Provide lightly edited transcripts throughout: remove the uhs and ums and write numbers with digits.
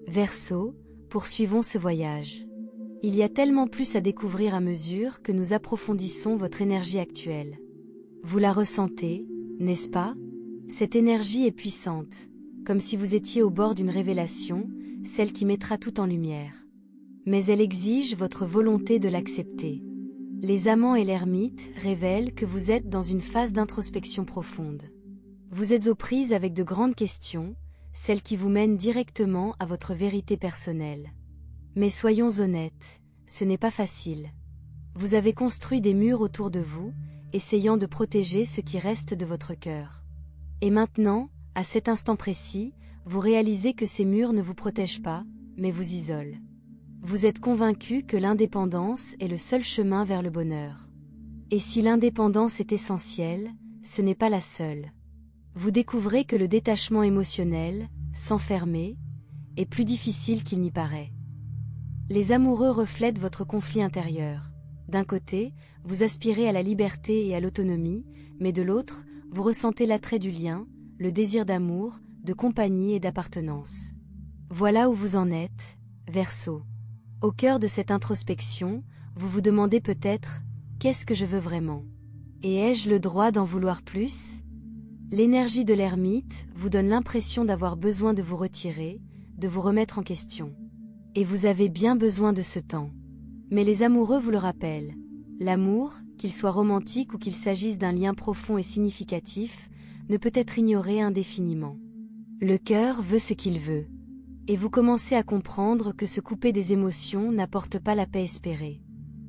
Verseau, poursuivons ce voyage. Il y a tellement plus à découvrir à mesure que nous approfondissons votre énergie actuelle. Vous la ressentez, n'est-ce pas? Cette énergie est puissante, comme si vous étiez au bord d'une révélation, celle qui mettra tout en lumière. Mais elle exige votre volonté de l'accepter. Les amants et l'ermite révèlent que vous êtes dans une phase d'introspection profonde. Vous êtes aux prises avec de grandes questions, celles qui vous mènent directement à votre vérité personnelle. Mais soyons honnêtes, ce n'est pas facile. Vous avez construit des murs autour de vous, essayant de protéger ce qui reste de votre cœur. Et maintenant, à cet instant précis, vous réalisez que ces murs ne vous protègent pas, mais vous isolent. Vous êtes convaincu que l'indépendance est le seul chemin vers le bonheur. Et si l'indépendance est essentielle, ce n'est pas la seule. Vous découvrez que le détachement émotionnel, s'enfermer, est plus difficile qu'il n'y paraît. Les amoureux reflètent votre conflit intérieur. D'un côté, vous aspirez à la liberté et à l'autonomie, mais de l'autre, vous ressentez l'attrait du lien, le désir d'amour, de compagnie et d'appartenance. Voilà où vous en êtes, Verseau. Au cœur de cette introspection, vous vous demandez peut-être « Qu'est-ce que je veux vraiment ? Et ai-je le droit d'en vouloir plus ?» L'énergie de l'ermite vous donne l'impression d'avoir besoin de vous retirer, de vous remettre en question. Et vous avez bien besoin de ce temps. Mais les amoureux vous le rappellent. L'amour, qu'il soit romantique ou qu'il s'agisse d'un lien profond et significatif, ne peut être ignoré indéfiniment. Le cœur veut ce qu'il veut. Et vous commencez à comprendre que se couper des émotions n'apporte pas la paix espérée.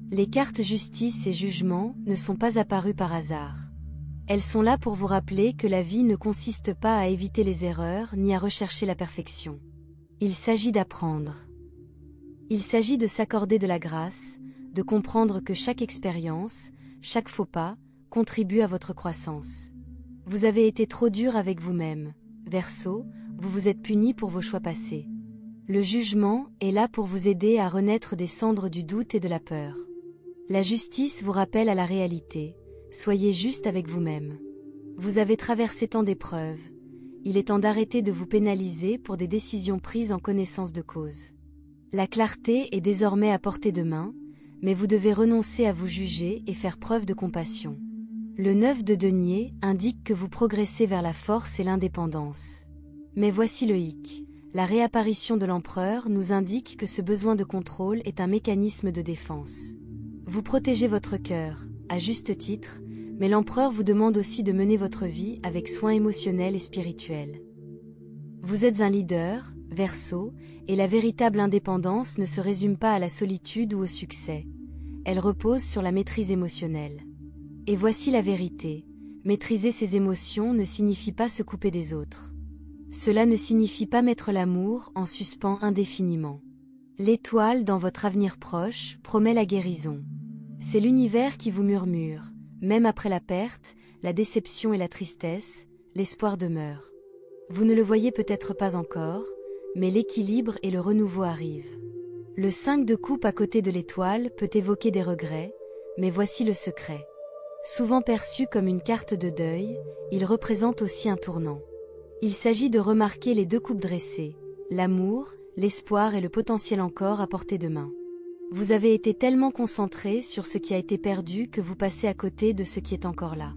Les cartes justice et jugement ne sont pas apparues par hasard. Elles sont là pour vous rappeler que la vie ne consiste pas à éviter les erreurs ni à rechercher la perfection. Il s'agit d'apprendre. Il s'agit de s'accorder de la grâce, de comprendre que chaque expérience, chaque faux pas, contribue à votre croissance. Vous avez été trop dur avec vous-même, Verseau, vous vous êtes puni pour vos choix passés. Le jugement est là pour vous aider à renaître des cendres du doute et de la peur. La justice vous rappelle à la réalité, soyez juste avec vous-même. Vous avez traversé tant d'épreuves, il est temps d'arrêter de vous pénaliser pour des décisions prises en connaissance de cause. La clarté est désormais à portée de main, mais vous devez renoncer à vous juger et faire preuve de compassion. Le 9 de denier indique que vous progressez vers la force et l'indépendance. Mais voici le hic. La réapparition de l'empereur nous indique que ce besoin de contrôle est un mécanisme de défense. Vous protégez votre cœur, à juste titre, mais l'empereur vous demande aussi de mener votre vie avec soin émotionnel et spirituel. Vous êtes un leader, Verseau, et la véritable indépendance ne se résume pas à la solitude ou au succès. Elle repose sur la maîtrise émotionnelle. Et voici la vérité, maîtriser ses émotions ne signifie pas se couper des autres. Cela ne signifie pas mettre l'amour en suspens indéfiniment. L'étoile dans votre avenir proche promet la guérison. C'est l'univers qui vous murmure, même après la perte, la déception et la tristesse, l'espoir demeure. Vous ne le voyez peut-être pas encore, mais l'équilibre et le renouveau arrivent. Le 5 de coupe à côté de l'étoile peut évoquer des regrets, mais voici le secret. Souvent perçu comme une carte de deuil, il représente aussi un tournant. Il s'agit de remarquer les deux coupes dressées, l'amour, l'espoir et le potentiel encore à portée de main. Vous avez été tellement concentré sur ce qui a été perdu que vous passez à côté de ce qui est encore là.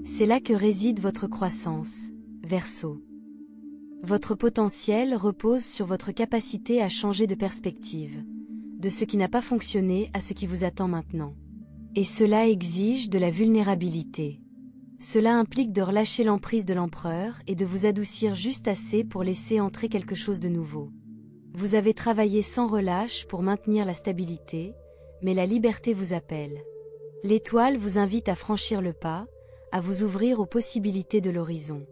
C'est là que réside votre croissance, Verseau. Votre potentiel repose sur votre capacité à changer de perspective, de ce qui n'a pas fonctionné à ce qui vous attend maintenant. Et cela exige de la vulnérabilité. Cela implique de relâcher l'emprise de l'empereur et de vous adoucir juste assez pour laisser entrer quelque chose de nouveau. Vous avez travaillé sans relâche pour maintenir la stabilité, mais la liberté vous appelle. L'étoile vous invite à franchir le pas, à vous ouvrir aux possibilités de l'horizon.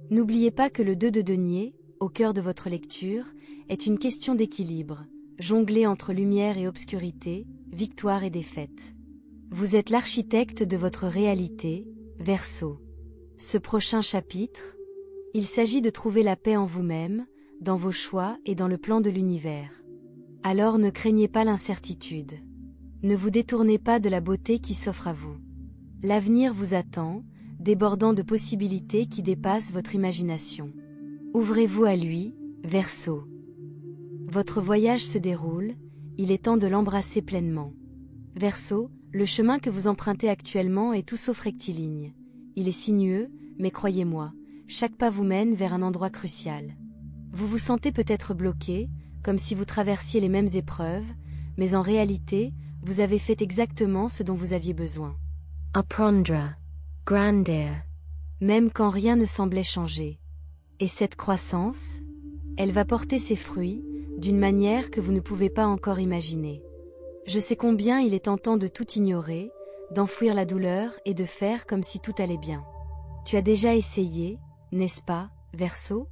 N'oubliez pas que le 2 de denier, au cœur de votre lecture, est une question d'équilibre, jongler entre lumière et obscurité, victoire et défaite. Vous êtes l'architecte de votre réalité, Verseau. Ce prochain chapitre, il s'agit de trouver la paix en vous-même, dans vos choix et dans le plan de l'univers. Alors ne craignez pas l'incertitude. Ne vous détournez pas de la beauté qui s'offre à vous. L'avenir vous attend, débordant de possibilités qui dépassent votre imagination. Ouvrez-vous à lui, Verseau. Votre voyage se déroule, il est temps de l'embrasser pleinement. Verseau, le chemin que vous empruntez actuellement est tout sauf rectiligne. Il est sinueux, mais croyez-moi, chaque pas vous mène vers un endroit crucial. Vous vous sentez peut-être bloqué, comme si vous traversiez les mêmes épreuves, mais en réalité, vous avez fait exactement ce dont vous aviez besoin. Apprendre, grandir, même quand rien ne semblait changer. Et cette croissance, elle va porter ses fruits, d'une manière que vous ne pouvez pas encore imaginer. Je sais combien il est tentant de tout ignorer, d'enfouir la douleur et de faire comme si tout allait bien. Tu as déjà essayé, n'est-ce pas, Verseau?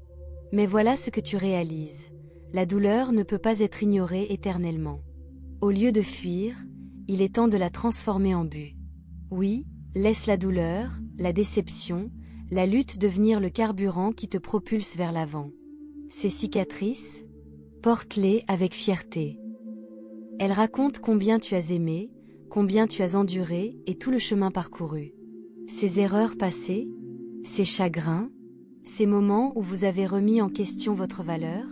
Mais voilà ce que tu réalises. La douleur ne peut pas être ignorée éternellement. Au lieu de fuir, il est temps de la transformer en but. Oui, laisse la douleur, la déception, la lutte devenir le carburant qui te propulse vers l'avant. Ces cicatrices, porte-les avec fierté. Elles racontent combien tu as aimé, combien tu as enduré et tout le chemin parcouru. Ces erreurs passées, ces chagrins, ces moments où vous avez remis en question votre valeur,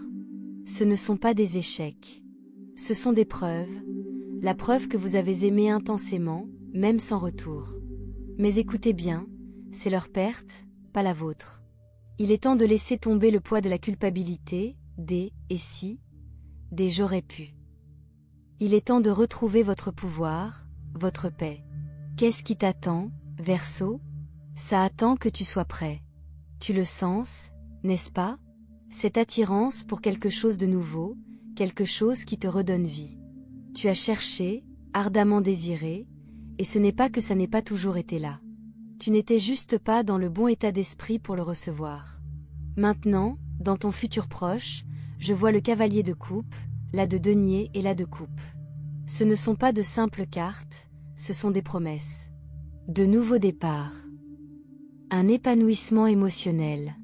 ce ne sont pas des échecs. Ce sont des preuves, la preuve que vous avez aimé intensément, même sans retour. Mais écoutez bien, c'est leur perte, pas la vôtre. Il est temps de laisser tomber le poids de la culpabilité, des « et si », des « j'aurais pu ». Il est temps de retrouver votre pouvoir, votre paix. Qu'est-ce qui t'attend, Verseau? Ça attend que tu sois prêt. Tu le sens, n'est-ce pas? Cette attirance pour quelque chose de nouveau, quelque chose qui te redonne vie. Tu as cherché, ardemment désiré, et ce n'est pas que ça n'ait pas toujours été là. Tu n'étais juste pas dans le bon état d'esprit pour le recevoir. Maintenant, dans ton futur proche, je vois le cavalier de coupe, la de denier et la de coupe. Ce ne sont pas de simples cartes, ce sont des promesses. De nouveaux départs. Un épanouissement émotionnel.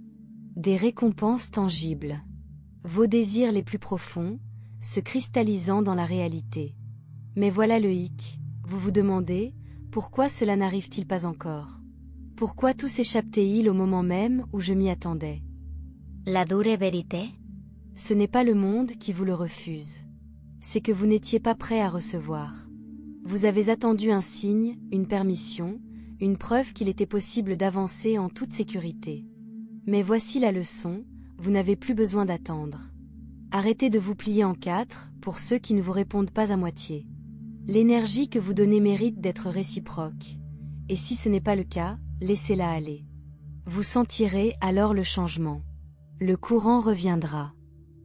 Des récompenses tangibles. Vos désirs les plus profonds, se cristallisant dans la réalité. Mais voilà le hic, vous vous demandez, pourquoi cela n'arrive-t-il pas encore? Pourquoi tout s'échappe-t-il au moment même où je m'y attendais? La dure vérité? Ce n'est pas le monde qui vous le refuse. C'est que vous n'étiez pas prêt à recevoir. Vous avez attendu un signe, une permission, une preuve qu'il était possible d'avancer en toute sécurité. Mais voici la leçon, vous n'avez plus besoin d'attendre. Arrêtez de vous plier en quatre pour ceux qui ne vous répondent pas à moitié. L'énergie que vous donnez mérite d'être réciproque. Et si ce n'est pas le cas, laissez-la aller. Vous sentirez alors le changement. Le courant reviendra.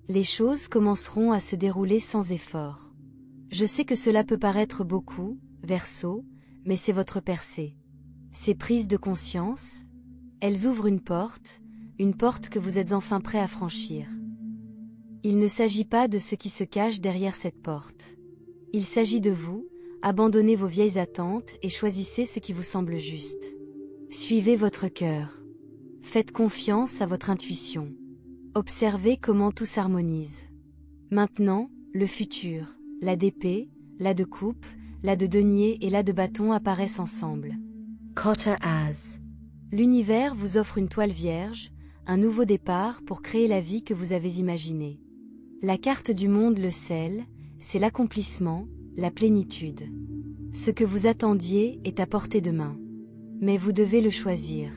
Les choses commenceront à se dérouler sans effort. Je sais que cela peut paraître beaucoup, Verseau, mais c'est votre percée. Ces prises de conscience, elles ouvrent une porte que vous êtes enfin prêt à franchir. Il ne s'agit pas de ce qui se cache derrière cette porte. Il s'agit de vous, abandonnez vos vieilles attentes et choisissez ce qui vous semble juste. Suivez votre cœur. Faites confiance à votre intuition. Observez comment tout s'harmonise. Maintenant, le futur, la d'épée, la de coupe, la de denier et la de bâton apparaissent ensemble. Quarter as. L'univers vous offre une toile vierge, un nouveau départ pour créer la vie que vous avez imaginée. La carte du monde le scelle, c'est l'accomplissement, la plénitude. Ce que vous attendiez est à portée de main. Mais vous devez le choisir.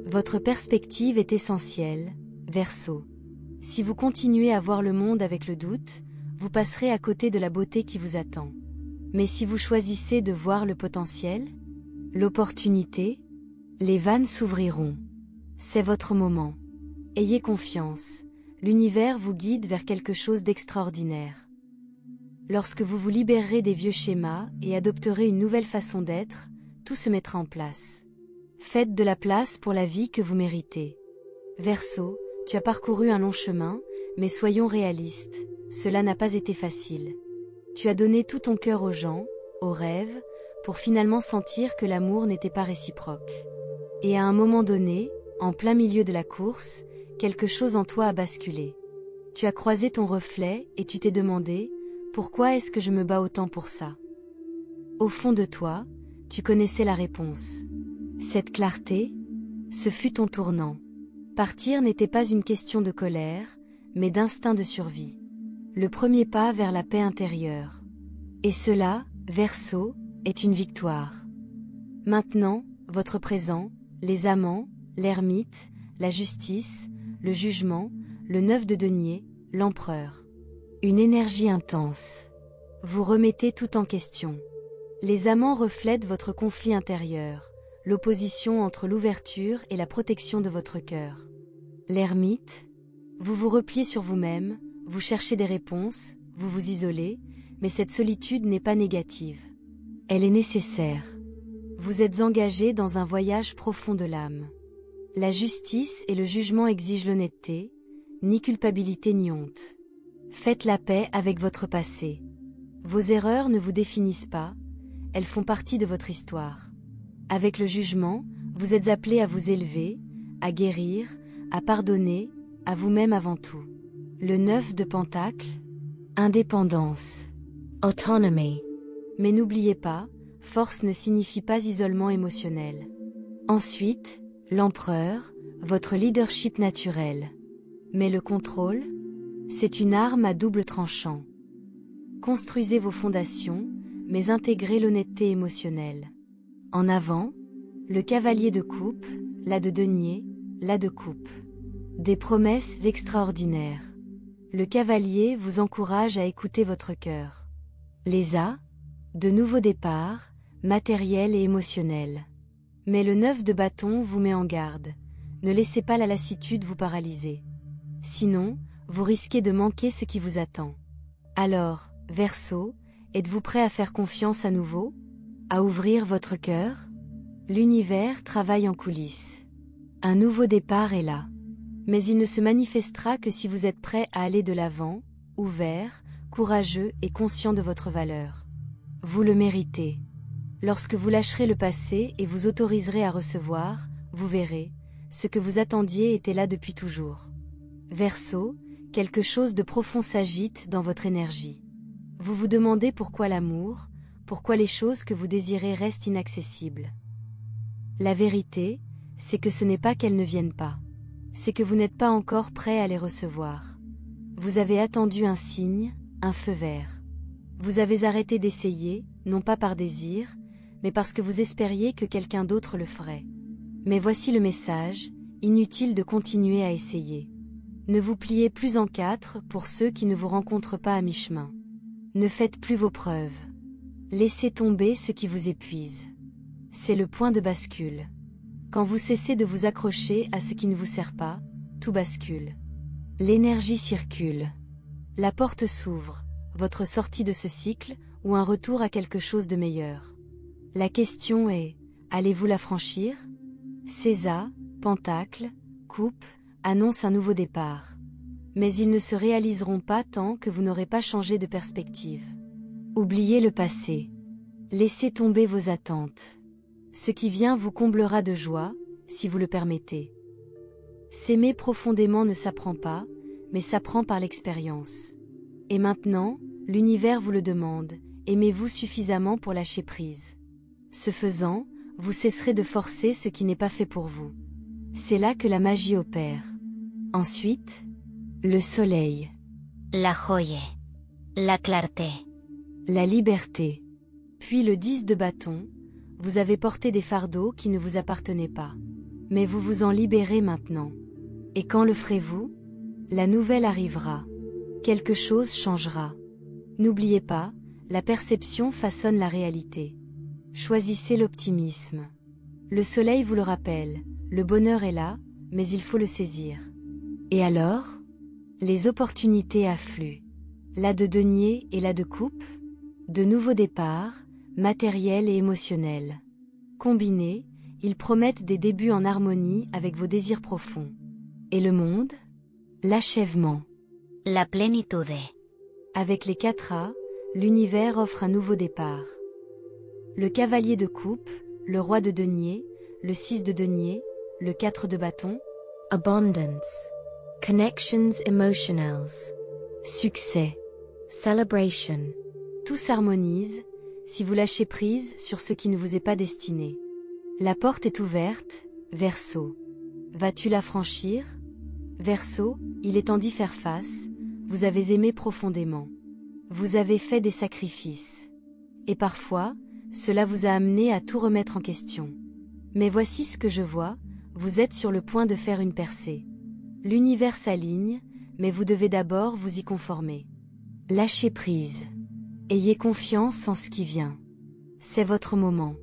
Votre perspective est essentielle, Verseau. Si vous continuez à voir le monde avec le doute, vous passerez à côté de la beauté qui vous attend. Mais si vous choisissez de voir le potentiel, l'opportunité, les vannes s'ouvriront. C'est votre moment. Ayez confiance, l'univers vous guide vers quelque chose d'extraordinaire. Lorsque vous vous libérerez des vieux schémas et adopterez une nouvelle façon d'être, tout se mettra en place. Faites de la place pour la vie que vous méritez. Verseau, tu as parcouru un long chemin, mais soyons réalistes, cela n'a pas été facile. Tu as donné tout ton cœur aux gens, aux rêves, pour finalement sentir que l'amour n'était pas réciproque. Et à un moment donné, en plein milieu de la course, quelque chose en toi a basculé. Tu as croisé ton reflet et tu t'es demandé, pourquoi est-ce que je me bats autant pour ça? Au fond de toi, tu connaissais la réponse. Cette clarté, ce fut ton tournant. Partir n'était pas une question de colère, mais d'instinct de survie. le premier pas vers la paix intérieure. Et cela, Verseau, est une victoire. Maintenant, votre présent, les amants, l'ermite, la justice, le jugement, le 9 de denier, l'empereur. Une énergie intense. Vous remettez tout en question. Les amants reflètent votre conflit intérieur, l'opposition entre l'ouverture et la protection de votre cœur. L'ermite, vous vous repliez sur vous-même, vous cherchez des réponses, vous vous isolez, mais cette solitude n'est pas négative. Elle est nécessaire. Vous êtes engagé dans un voyage profond de l'âme. La justice et le jugement exigent l'honnêteté, ni culpabilité ni honte. Faites la paix avec votre passé. Vos erreurs ne vous définissent pas, elles font partie de votre histoire. Avec le jugement, vous êtes appelé à vous élever, à guérir, à pardonner, à vous-même avant tout. Le 9 de Pentacle, indépendance, autonomy. Mais n'oubliez pas, force ne signifie pas isolement émotionnel. Ensuite, l'empereur, votre leadership naturel. Mais le contrôle, c'est une arme à double tranchant. Construisez vos fondations, mais intégrez l'honnêteté émotionnelle. En avant, le cavalier de coupe, l'as de denier, l'as de coupe. Des promesses extraordinaires. Le cavalier vous encourage à écouter votre cœur. Les as, de nouveaux départs, matériels et émotionnels. Mais le 9 de bâton vous met en garde. Ne laissez pas la lassitude vous paralyser. Sinon, vous risquez de manquer ce qui vous attend. Alors, Verseau, êtes-vous prêt à faire confiance à nouveau? À ouvrir votre cœur? L'univers travaille en coulisses. Un nouveau départ est là. Mais il ne se manifestera que si vous êtes prêt à aller de l'avant, ouvert, courageux et conscient de votre valeur. Vous le méritez. Lorsque vous lâcherez le passé et vous autoriserez à recevoir, vous verrez, ce que vous attendiez était là depuis toujours. Verseau, quelque chose de profond s'agite dans votre énergie. Vous vous demandez pourquoi l'amour, pourquoi les choses que vous désirez restent inaccessibles. La vérité, c'est que ce n'est pas qu'elles ne viennent pas. C'est que vous n'êtes pas encore prêt à les recevoir. Vous avez attendu un signe, un feu vert. Vous avez arrêté d'essayer, non pas par désir, mais parce que vous espériez que quelqu'un d'autre le ferait. Mais voici le message, inutile de continuer à essayer. Ne vous pliez plus en quatre pour ceux qui ne vous rencontrent pas à mi-chemin. Ne faites plus vos preuves. Laissez tomber ce qui vous épuise. C'est le point de bascule. Quand vous cessez de vous accrocher à ce qui ne vous sert pas, tout bascule. L'énergie circule. La porte s'ouvre, votre sortie de ce cycle, ou un retour à quelque chose de meilleur. La question est, allez-vous la franchir? César, Pentacle, Coupe, annoncent un nouveau départ. Mais ils ne se réaliseront pas tant que vous n'aurez pas changé de perspective. Oubliez le passé. Laissez tomber vos attentes. Ce qui vient vous comblera de joie, si vous le permettez. S'aimer profondément ne s'apprend pas, mais s'apprend par l'expérience. Et maintenant, l'univers vous le demande, aimez-vous suffisamment pour lâcher prise. Ce faisant, vous cesserez de forcer ce qui n'est pas fait pour vous. C'est là que la magie opère. Ensuite, le soleil. La joie. La clarté. La liberté. Puis le 10 de bâton. Vous avez porté des fardeaux qui ne vous appartenaient pas. Mais vous vous en libérez maintenant. Et quand le ferez-vous? La nouvelle arrivera. Quelque chose changera. N'oubliez pas, la perception façonne la réalité. Choisissez l'optimisme. Le soleil vous le rappelle, le bonheur est là, mais il faut le saisir. Et alors? Les opportunités affluent. L'as de denier et l'as de coupe? De nouveaux départs, matériels et émotionnels. Combinés, ils promettent des débuts en harmonie avec vos désirs profonds. Et le monde? L'achèvement. La plenitude. Avec les 4 A, l'univers offre un nouveau départ. Le cavalier de coupe, le roi de denier, le 6 de denier, le 4 de bâton. Abundance. Connections emotionals. Succès. Celebration. Tout s'harmonise, si vous lâchez prise sur ce qui ne vous est pas destiné. La porte est ouverte, Verseau. Vas-tu la franchir? Verseau, il est temps d'y faire face, vous avez aimé profondément. Vous avez fait des sacrifices. Et parfois, cela vous a amené à tout remettre en question. Mais voici ce que je vois, vous êtes sur le point de faire une percée. L'univers s'aligne, mais vous devez d'abord vous y conformer. Lâchez prise. Ayez confiance en ce qui vient. C'est votre moment.